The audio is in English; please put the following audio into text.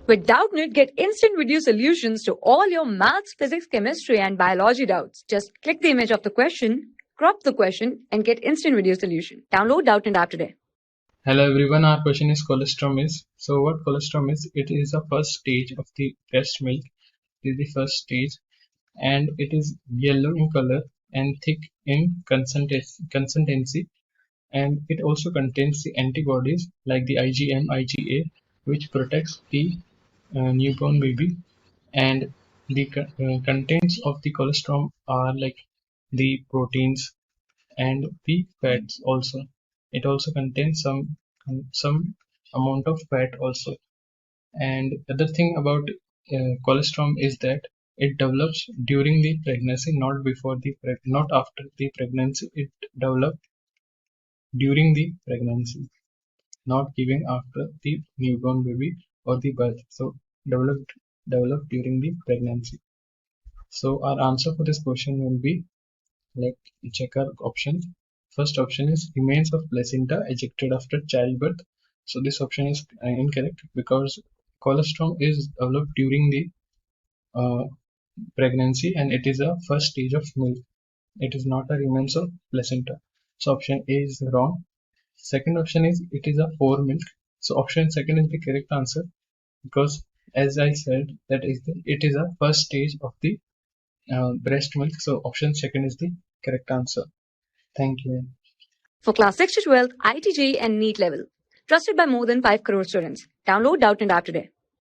With Doubtnut, get instant video solutions to all your maths, physics, chemistry, and biology doubts. Just click the image of the question, crop the question, and get instant video solution. Download Doubtnut app today. Hello everyone, our question is colostrum is. So what colostrum is? It is the first stage of the breast milk. It is the first stage and it is yellow in color and thick in consistency, and it also contains the antibodies like the IgM, IgA, which protects the newborn baby, and the contents of the colostrum are like the proteins and the fats also. It also contains some amount of fat also. And other thing about colostrum is that it develops during the pregnancy, not after the pregnancy. It develops during the pregnancy, not giving after the newborn baby or the birth. So developed during the pregnancy. So our answer for this question will be, like, check our options. First option is remains of placenta ejected after childbirth. So this option is incorrect because colostrum is developed during the pregnancy and it is a first stage of milk. It is not a remains of placenta. So option A is wrong. Second option is it is a fore milk. So option second is the correct answer because, as I said, it is a first stage of the breast milk. So option second is the correct answer. Thank you. For class 6 to 12, IIT JEE and NEET level. Trusted by more than 5 crore students. Download Doubtnut app today.